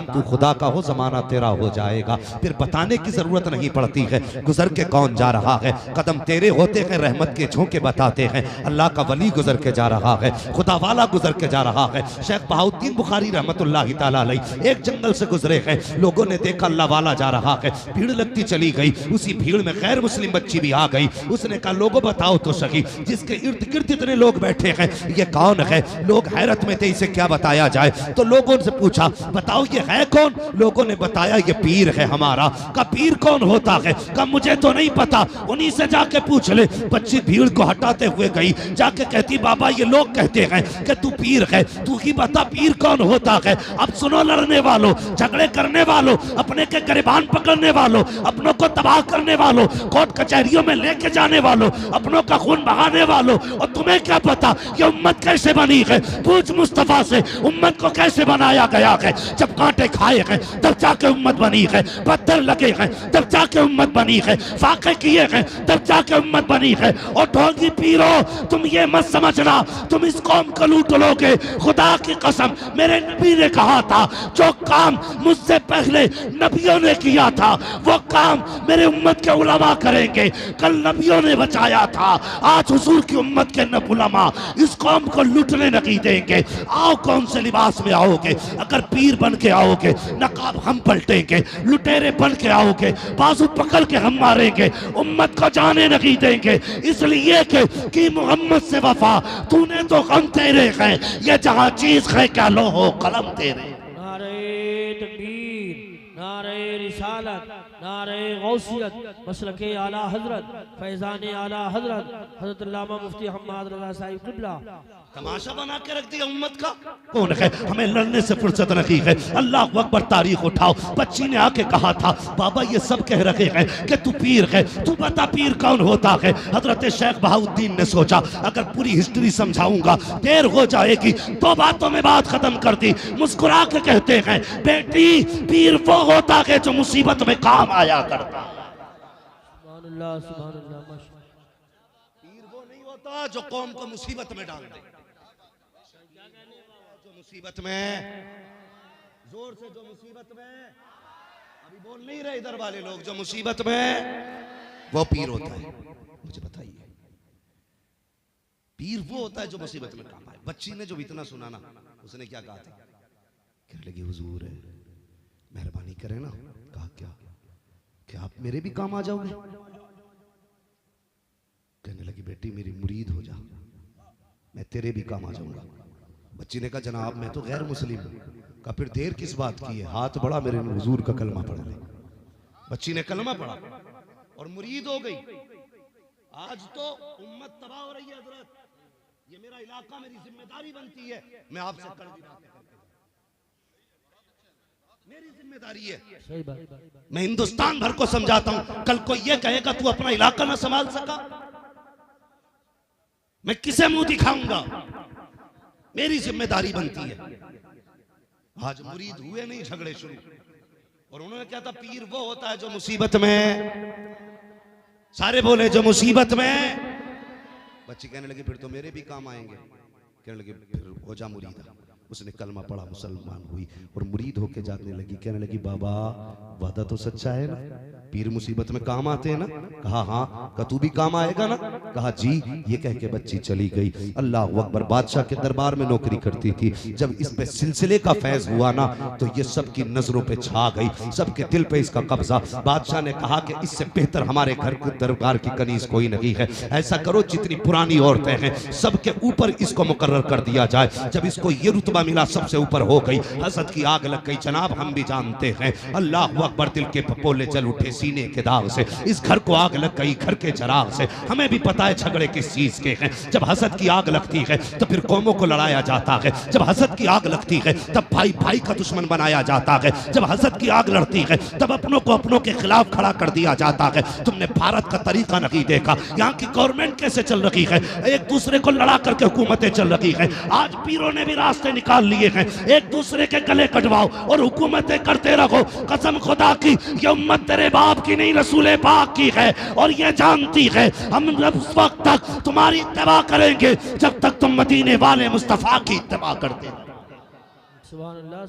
तू खुदा का हो जमाना तेरा हो जाएगा। फिर बताने की जरूरत नहीं पड़ती है गुजर के कौन जा रहा है, कदम तेरे होते हैं रहमत के झोंके बताते हैं। अल्लाह का वली गुजर के जा रहा है, खुदा वाला गुजर के जा रहा है। शेख बहाउद्दीन बुखारी रहमतुल्लाहि ताला अलैह एक जंगल से गुजरे हैं, लोगों ने देखा अल्लाह वाला जा रहा है, भीड़ लगती चली गई। उसी भीड़ में गैर मुस्लिम बच्ची भी आ गई। उसने कहा लोगों बताओ तो सही, जिसके इर्द गिर्द इतने लोग बैठे हैं ये कौन है? लोग हैरत में थे, इसे क्या बताया जाए। तो लोगों से पूछा बताओ ये है कौन? लोगों ने बताया ये पीर है हमारा। का पीर कौन होता है? का मुझे तो नहीं पता, उन्हीं से जाके पूछ ले। बच्ची भीड़ को हटाते हुए गई, जाके कहती बाबा ये लोग कहते हैं कि तू पीर है, तू ही बता पीर कौन होता है। अब सुनो लड़ने वालों, झगड़े करने वालों, अपने के गिरबान पकड़ने वालों, अपनों को तबाह करने वालों, कोर्ट कचहरियों में लेके जाने वालों, अपनों का खून बहाने वालों, और तुम्हें क्या पता ये उम्मत कैसे बनी है? पूछ मुस्तफा से उम्मत को कैसे बनाया गया है। जब कांटे खाए हैं तब जाके उम्मत बनी है, पत्थर लगे हैं तब जाके उम्मत बनी है, फाके किए हैं तब जाके उम्मत बनी है। और ढोंगी पीरो तुम ये मत समझना तुम इस कौम को लूट लोगे। खुदा की कसम मेरे नबी ने कहा था जो काम मुझसे पहले नबियों ने किया था वो काम मेरे उम्मत के उलमा करेंगे। कल नबियों ने बचाया था, आज हुजूर की उम्मत के न उलमा इस कौम को लूटने नहीं देंगे। आओ कौन से लिबास में आओगे? अगर पीर बन के आओगे नकाब हम पलटेंगे, लुटेरे बन के आओगे बाजू पकड़ के हम मारेंगे, उम्मत को जाने नहीं देंगे। इसलिए कि मोहम्मद से वफा तूने तो गम तेरे हैं, ये जहां चीज है क्या लो हो कलम तेरे। नारे तकबीर, नारे रिसालत, नारे गौसियत, मसलके आला हजरत, फैजान आला हजरत, हजरत अल्लामा मुफ्ती हम्माद रज़ा साहिब क़िबला। तमाशा बना के रख दिया उम्मत का। कौन है? हमें लड़ने से फुर्सत नहीं है। अल्लाह अकबर तारीख उठाओ। बच्ची ने आके कहा था बाबा ये सब कह रहे हैं कि तू पीर है, तू बता पीर कौन होता है। हजरत शेख बहाउद्दीन ने सोचा अगर पूरी हिस्ट्री समझाऊंगा देर हो जाएगी, तो बातों में बात खत्म कर दी। मुस्कुरा के कहते हैं बेटी पीर वो होता है जो मुसीबत में काम आया करता। सुभान अल्लाह, सुभान अल्लाह। पीर वो नहीं होता जो कौम को मुसीबत में डाल दे। जो मुसीबत में जोर से, जो मुसीबत में अभी बोल नहीं रहे इधर वाले लोग, जो मुसीबत में वो पीर होता है। मुझे बताइए पीर वो होता है जो मुसीबत में काम आए। बच्ची ने जो इतना सुना ना, उसने क्या कहा था? कहने लगी हुजूर है मेहरबानी करें ना। कहा क्या आप मेरे भी काम आ जाओगे? कहने लगी बेटी मेरी मुरीद हो जा, मैं तेरे भी काम आ जाऊंगा। बच्ची ने कहा जनाब मैं तो गैर मुस्लिम हूं। कहा फिर देर किस बात की है, हाथ बढ़ा मेरे हुजूर का कलमा पढ़ ले। बच्ची ने कलमा पढ़ा और मुरीद हो गई। आज तो उम्मत तबाह हो रही है हजरत, ये मेरा इलाका, मेरी जिम्मेदारी बनती है। मैं आपसे कड़वी बातें करता हूं, मेरी जिम्मेदारी है। मैं हिंदुस्तान भर को समझाता हूं। कल को ये कहेगा तू अपना इलाका ना संभाल सका, मैं किसे मुंह दिखाऊंगा? मेरी जिम्मेदारी बनती है। आज मुरीद हुए नहीं, झगड़े शुरू। और उन्होंने क्या था? पीर वो होता है जो मुसीबत में, सारे बोले जो मुसीबत में। बच्ची कहने लगी फिर तो मेरे भी काम आएंगे। कहने लगे फिर हो जा मुरीद। उसने कलमा पढ़ा, मुसलमान हुई और मुरीद होके जाने लगी। कहने लगी बाबा वादा तो सच्चा है ना, पीर मुसीबत में काम आते हैं ना? कहा हाँ। कहा तू भी काम आएगा ना? कहा जी। ये कह के बच्ची चली गई। अल्लाह अकबर। बादशाह के दरबार में नौकरी करती थी। जब इस पे सिलसिले का फैज हुआ ना तो ये सबकी नजरों पे छा गई, सबके दिल पे इसका कब्जा। बादशाह ने कहा कि इससे बेहतर हमारे घर के दरबार की कनीज कोई नहीं है। ऐसा करो जितनी पुरानी औरतें हैं सबके ऊपर इसको मुकर्रर कर दिया जाए। जब इसको ये रुतबा मिला सबसे ऊपर हो गई। हसद की आग लग गई जनाब, हम भी जानते हैं। अल्लाह अकबर। दिल के पपोले जल उठे सीने के दाग से। इस घर को आग लग गई घर के चराग से। हमें भी पता है झगड़े किस चीज के हैं। जब हसद की आग लगती है तो फिर कौमों को लड़ाया जाता है। जब हसद की आग लगती है तब भाई भाई का दुश्मन बनाया जाता है। जब हसद की आग लड़ती है तब अपनों को अपनों के खिलाफ खड़ा कर दिया जाता है। तुमने भारत का तरीका नहीं देखा, यहाँ की गवर्नमेंट कैसे चल रही है, एक दूसरे को लड़ा करके हुकूमतें चल रही है। आज पीरों ने भी रास्ते निकाल लिए हैं, एक दूसरे के गले कटवाओ और हुकूमतें करते रहो। कसम खुदा की ये उम्मत तेरे बाप की नहीं रसूल पाक की है और ये जानती है। हम उस वक्त तक तुम्हारी इत्तबा करेंगे जब तक तुम मदीने वाले मुस्तफा की इत्तबा करते। सुभान अल्लाह,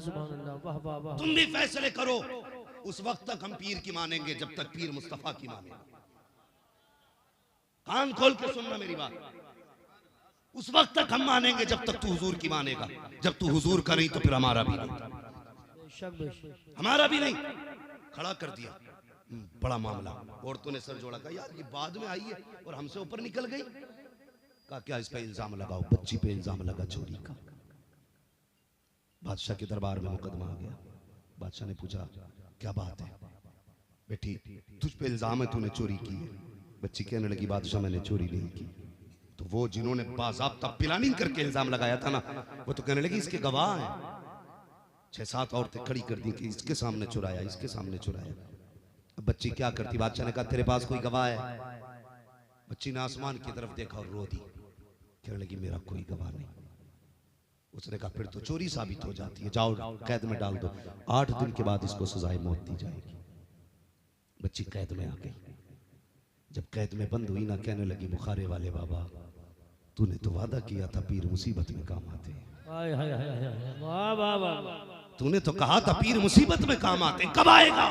वाह वाह वाह। तुम भी फैसले करो। उस वक्त तक हम पीर की मानेंगे जब तक पीर मुस्तफा की मानेंगे। कान खोल के सुनना मेरी बात। उस वक्त तक हम मानेंगे जब तक तू हुजूर की मानेगा। जब तू हुजूर का नहीं तो फिर हमारा भी नहीं, हमारा भी नहीं। खड़ा कर दिया, बड़ा मामला। औरतों ने सर जोड़ा, कहा यार ये बाद में आई है और हमसे ऊपर निकल गई। कहा क्या इस पे इल्जाम लगाओ? बच्ची पे इल्जाम लगा चोरी का। बादशाह के दरबार में मुकदमा आ गया। बादशाह ने पूछा क्या बात है बेटी, तुझ पे इल्जाम है तूने चोरी की है। बच्ची कहने लगी बादशाह मैंने चोरी नहीं की। तो वो जिन्होंने बाज़ाब्ता प्लानिंग करके इल्जाम लगाया था ना, वो तो कहने लगी इसके गवाह हैं। 6-7 औरतें खड़ी कर दी कि इसके सामने चुराया, इसके सामने चुराया। अब बच्ची क्या करती? बादशाह ने कहा तेरे पास कोई गवाह है? बच्ची ने आसमान की तरफ देखा और रो दी। कहने लगी मेरा कोई गवाह नहीं। उसने कहा फिर तो चोरी साबित हो जाती है, जाओ कैद में डाल दो। 8 दिन के बाद इसको सजाए मौत दी जाएगी। बच्ची कैद में आ गई। जब कैद में बंद हुई ना, कहने लगी बुखारे वाले बाबा, तूने तो वादा किया था पीर मुसीबत में काम आते हैं। वाह वाह वाह। तूने तो कहा था पीर मुसीबत में काम आते हैं, कब आएगा?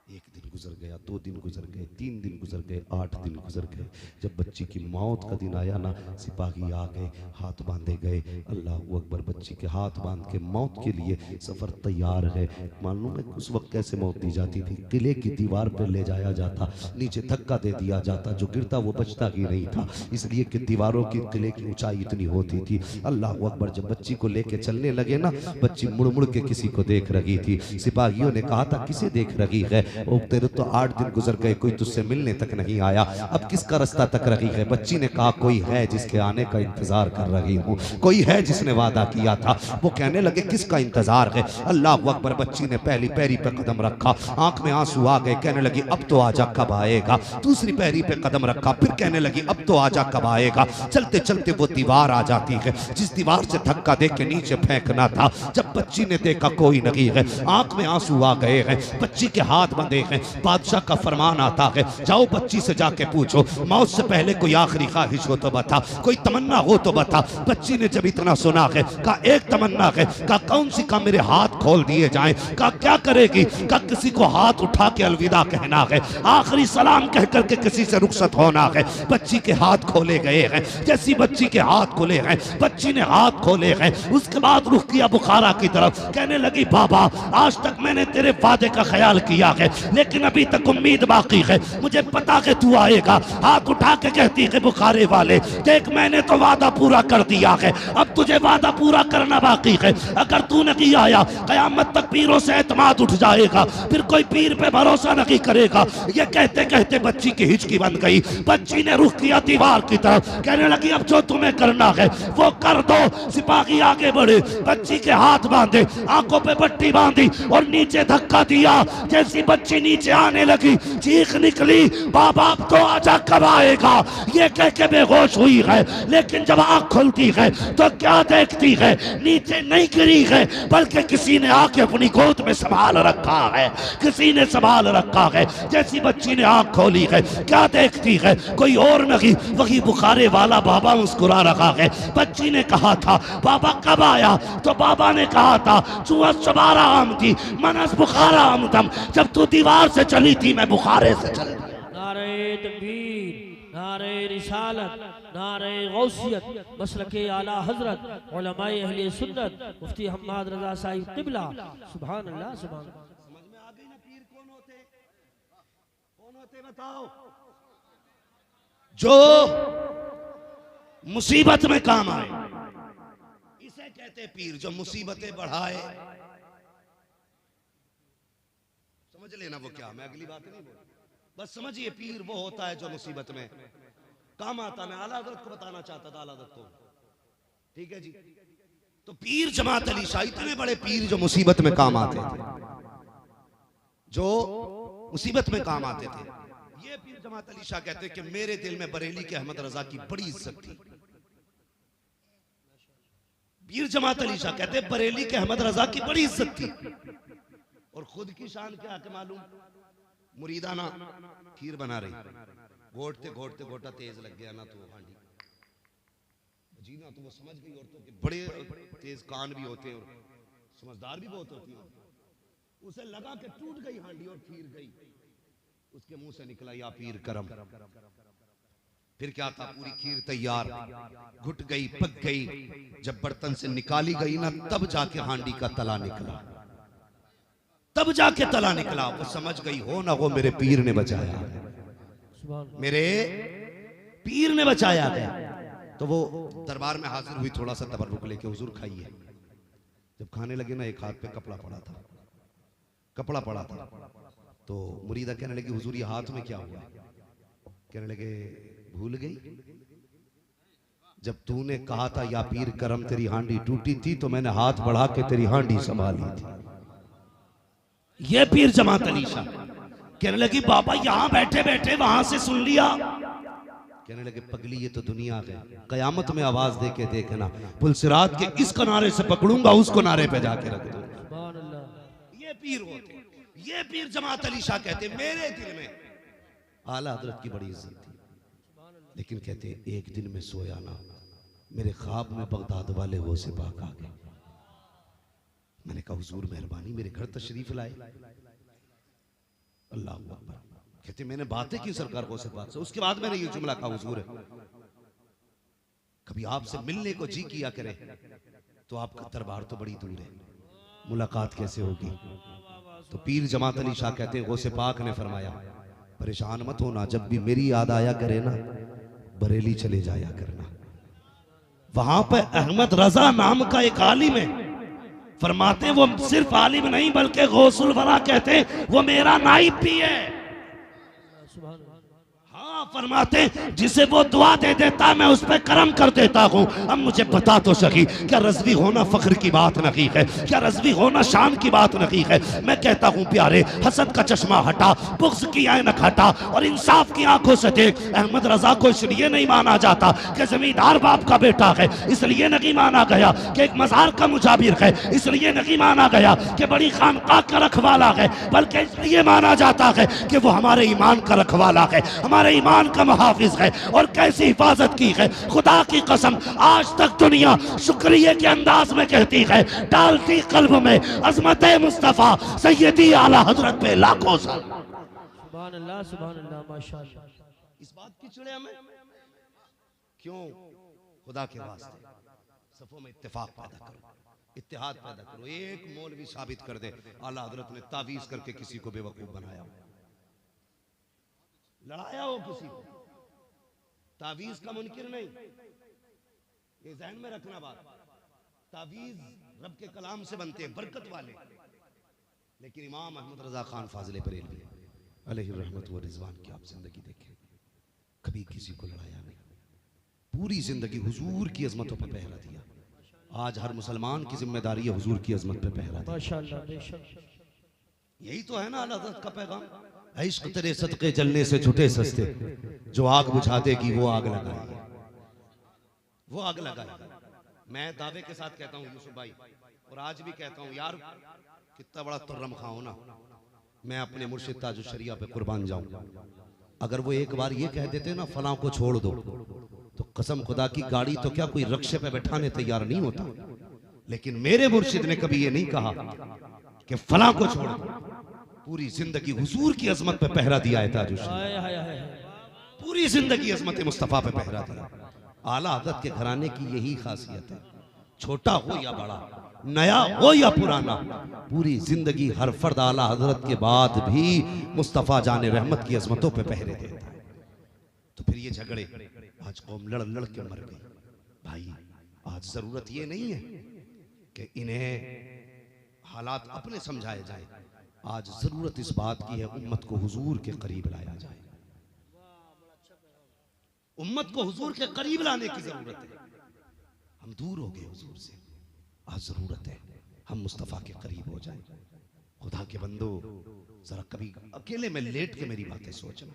1 दिन गुजर गया, 2 दिन गुजर गए, 3 दिन गुजर गए, 8 दिन गुजर गए। जब बच्ची की मौत का दिन आया ना, सिपाही आ गए, हाथ बांधे गए। अल्लाह अकबर। बच्ची के हाथ बांध के मौत के लिए सफर तैयार है। मालूम है उस वक्त कैसे मौत दी जाती थी? किले की दीवार पर ले जाया जाता, नीचे धक्का दे दिया जाता, जो गिरता वो बचता ही नहीं था, इसलिए कि दीवारों की किले की ऊंचाई इतनी होती थी। अल्लाह अकबर। जब बच्ची को लेके चलने लगे ना, बच्ची मुड़ मुड़ के किसी को देख रही थी। सिपाहियों ने कहा था किसे देख रही है? ओ तेरे तो 8 दिन गुजर गए, कोई तुझसे मिलने तक नहीं आया, अब किसका रास्ता तक रही है? बच्ची ने कहा कोई है जिसके आने का इंतजार कर रही हूँ, कोई है जिसने वादा किया था। वो कहने लगे किसका इंतजार है? अल्लाह अकबर। बच्ची ने पहली पैरी पे कदम रखा, आंख में आंसू आ गए। कहने लगी अब तो आजा कब आएगा? दूसरी पैरी पे कदम रखा, फिर कहने लगी अब तो आजा कब आएगा? चलते चलते वो दीवार आ जाती है जिस दीवार से धक्का दे के नीचे फेंकना था। जब बच्ची ने देखा कोई नहीं है, आंख में आंसू आ गए हैं, बच्ची के हाथ बंधे हैं। बादशाह का फरमान आता है जाओ बच्ची से जाके पूछो मौत से पहले कोई आखिरी ख्वाहिश हो तो बता, कोई तमन्ना हो तो बता। बच्ची ने जब इतना सुना है, कहा एक तमन्ना है। कहा कौन सी? कहा मेरे हाथ खोल दिए जाएं। कहा क्या करेगी? कहा किसी को हाथ उठा के अलविदा कहना है, आखिरी सलाम कह करके किसी से रुखसत होना है। बच्ची के हाथ खोले गए हैं। जैसी बच्ची के हाथ खोले हैं, बच्ची ने हाथ खोले हैं, उसके बाद रुख किया बुखारा की तरफ। कहने लगी बाबा आज तक मैंने तेरे वादे का ख्याल किया है, लेकिन अभी तक उम्मीद बाकी है, मुझे पता है तू आएगा। हाथ उठा के कहती है बुखारे वाले देख मैंने तो वादा पूरा कर दिया है, अब तुझे वादा पूरा करना बाकी है। अगर तू नहीं आया कयामत तक पीरों से एतमाद उठ जाएगा, फिर कोई पीर पे भरोसा नहीं करेगा। ये कहते कहते बच्ची की हिचकी बन गई। बच्ची ने रुख किया दीवार की तरफ, कहने लगी अब जो तुम्हें करना है वो कर दो। सिपाही आगे बढ़े, बच्ची के हाथ बांधे, आंखों पे पट्टी बांधी और नीचे धक्का दिया। जैसी बच्ची नीचे आने लगी चीख निकली बाबा अब तो आजा कब आएगा? ये कह के बेहोश हुई है, लेकिन जब आंख खुलती है तो क्या देखती है? नीचे नहीं गिरी है बल्कि किसी ने आके अपनी गोद में संभाल रखा है, किसी ने संभाल रखा है। जैसी बच्ची ने आंख खोली है क्या देखती है? कोई और नहीं वही बुखारे वाला बाबा मुस्कुरा रहा है। बच्ची ने कहा था बाबा कब आया? तो बाबा ने कहा था चुआ चबारा आम थी मनस बुखारा आमदम, जब तू दीवार से चली थी मैं बुखारे से चल। नारे तकबीर, नारे रिसालत, नारे गौसियत, मसलके आला हजरत उलमाए अहले सुन्नत मुफ्ती हम्माद रजा साहिब क़िबला। सुभान अल्लाह सुभान। समझ में आ गई ना पीर कौन होते? कौन होते बताओ? जो मुसीबत में काम आए, इसे कहते पीर। जो मुसीबतें बढ़ाए, समझ लेना वो क्या, मैं अगली बात नहीं बोल, बस समझिए पीर वो होता है जो मुसीबत में काम आता। मैं आला हज़रत को बताना चाहता था, आला हज़रत को, ठीक है जी। तो पीर जमात अली शाह इतने बड़े पीर जो मुसीबत में काम आते थे, जो मुसीबत में काम आते थे। ये पीर जमात अली शाह कहते कि मेरे दिल में बरेली के अहमद रजा की बड़ी इज्जत थी। पीर जमात अली शाह कहते बरेली के अहमद रजा की बड़ी इज्जत थी। और खुद की शान क्या है मालूम? मुरीदाना खीर बना रही, घोटते घोटते घोटा तेज लग गया ना तो हांडी जीना तो वो समझ गई, औरतों के बड़े तेज कान भी होते हैं और समझदार भी बहुत होती है। उसे लगा कि टूट गई हांडी और फिर गई, उसके मुंह से निकला या पीर करम। फिर क्या था, पूरी खीर तैयार, घुट गई, पक गई। जब बर्तन से निकाली गई ना, तब जाके हांडी का तला निकला, तब जाके तला निकला। वो समझ गई हो ना, वो मेरे पीर ने बचाया, मेरे पीर ने बचाया गया। तो वो दरबार में हाजिर हुई, थोड़ा सा तबर्रुक लेके, हुजूर खाइए। जब खाने लगे ना, एक हाथ पे कपड़ा पड़ा था, कपड़ा पड़ा था। तो मुरीदा कहने लगी, हुजूर ये हाथ में क्या हुआ? कहने लगे, भूल गई जब तूने कहा था या पीर करम तेरी हांडी टूटी थी, तो मैंने हाथ बढ़ा के तेरी हांडी संभाली थी। ये पीर जमात अली शाह। कहने लगी, बाबा यहां बैठे बैठे वहां से सुन लिया। कहने लगे, पगली ये तो दुनिया है, कयामत में आवाज दे के देखना, पुलसिरात के इस किनारे से पकड़ूंगा, उस किनारे पे जाके रख दूंगा। ये पीर होते, ये पीर जमात अली शाह कहते, मेरे दिल में आला हजरत की बड़ी इज्जत थी, लेकिन कहते एक दिन में सोया ना, मेरे ख्वाब में बगदाद वाले हो से पाक आ गए। मैंने कहा, हुजूर मेहरबानी, मेरे घर तशरीफ लाए। अल्लाह अकबर। कहते मैंने बातें की सरकार को से बात से, उसके बाद मैंने ये जुमला कहा, हुजूर कभी आपसे मिलने को जी किया करे तो आपका दरबार तो बड़ी दूर है, मुलाकात कैसे होगी? तो पीर जमात अली शाह कहते हैं, गौसे पाक ने फरमाया, परेशान मत होना, जब भी मेरी याद आया करे ना, बरेली चले जाया करना। वहां पे अहमद रजा नाम का एक आलिम है, फरमाते वो सिर्फ आलिम नहीं बल्कि गौसुल वरा कहते वो मेरा नाइब भी है। हाँ, फरमाते जिसे वो दुआ दे देता मैं उस पर करम कर देता हूँ। अब मुझे बता तो सही, क्या रज़वी होना फख्र की बात नहीं है? क्या रज़वी होना शान की बात नहीं है? मैं कहता हूँ प्यारे, हसद का चश्मा हटा, बुग़्ज़ की ऐनक हटा और इंसाफ की आंखों से देख। अहमद रजा को इसलिए नहीं माना जाता कि जमींदार बाप का बेटा है, इसलिए नहीं माना गया कि एक मज़ार का मुजाबिर है, इसलिए नहीं माना गया कि बड़ी खानकाह का रखवाला है, बल्कि इसलिए माना जाता है कि वो हमारे ईमान का रखवाला है, हमारे ईमान का मुहाफिज है। और कैसी हिफाजत की है, खुदा की कसम आज तक दुनिया शुक्रिया के अंदाज में कहती है, डालती कल्ब में अजमत मुस्तफा सैयदी आला हजरत पे लाखों सलाम। सुभान अल्लाह माशाअल्लाह। इस बात की चिड़े हमें क्यों? खुदा के वास्ते सफों में इत्तेफाक पैदा करो, इत्तेहाद पैदा करो। एक मौलवी साबित कर दे आला हजरत ने तावीज करके किसी को बेवकूफ बनाया हो, लड़ाया हो किसी को, तावीज का मुनकिर नहीं, ये ज़हन में रखना बात। तावीज रब के कलाम से बनते हैं, बरकत वाले। लेकिन इमाम अहमद रजा खान फाजिले बरेलवी अलैहि रहमत व रिजवान की आप जिंदगी देखें, कभी किसी को लड़ाया नहीं, पूरी जिंदगी हुजूर की अजमतों पर पहरा दिया। आज हर मुसलमान की जिम्मेदारी है हुजूर की अजमत पे पहरा दिया। माशाअल्लाह, बेशक यही तो है ना आला हज़रत का पैगाम। इश्क तेरे सदके जलने से छुटे सस्ते, जो आग बुझा देगी वो आग लगाएगी, वो आग लगाएगी। मैं दावे के साथ कहता हूँ यूसुफ भाई, और आज भी कहता हूँ यार, कितना बड़ा तुर्रम खाओ ना, मैं अपने मुर्शिद ताजुश शरिया पे कुर्बान जाऊं। अगर वो एक बार ये कह देते ना फलां को छोड़ दो, तो कसम खुदा की गाड़ी तो क्या कोई रक्शे पे बैठाने तैयार नहीं होता। लेकिन मेरे मुर्शिद ने कभी ये नहीं कहा कि फलां को छोड़ दो। पूरी जिंदगी हुजूर की अजमत पे पहरा दिया है ताजुश, पूरी जिंदगी अजमत मुस्तफा पे पहरा दिया। आला हज़रत के घराने की यही खासियत है, छोटा हो या बड़ा, नया हो या पुराना, पूरी जिंदगी हर फर्द आला हजरत के बाद भी मुस्तफा जाने रहमत की अजमतों पे पहरे देता है। तो फिर ये झगड़े, आज कौम लड़ लड़ के मर गई। भाई आज जरूरत ये नहीं है कि इन्हें हालात अपने समझाए जाए, आज जरूरत इस बात की है उम्मत को हुजूर के करीब लाया जाए। उम्मत को हुजूर के करीब लाने की जरूरत है। हम दूर हो गए हुजूर से, आज जरूरत है हम मुस्तफा के करीब हो जाएं। खुदा के बंदो, जरा कभी अकेले में लेट के मेरी बातें सोचना।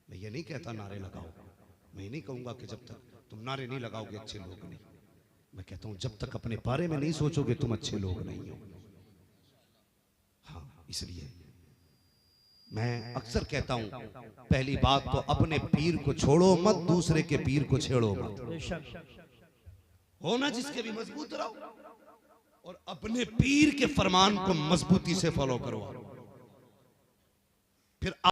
मैं ये नहीं कहता नारे लगाओ, मैं नहीं कहूंगा कि जब तक तुम नारे नहीं लगाओगे अच्छे लोग नहीं। मैं कहता हूं जब तक अपने बारे में नहीं सोचोगे तुम अच्छे लोग नहीं हो। हाँ, इसलिए मैं अक्सर कहता हूं, पहली बात तो अपने पीर को छोड़ो मत, दूसरे के पीर को छेड़ो मत। होना जिसके भी मजबूत रहो और अपने पीर के फरमान को मजबूती से फॉलो करो। फिर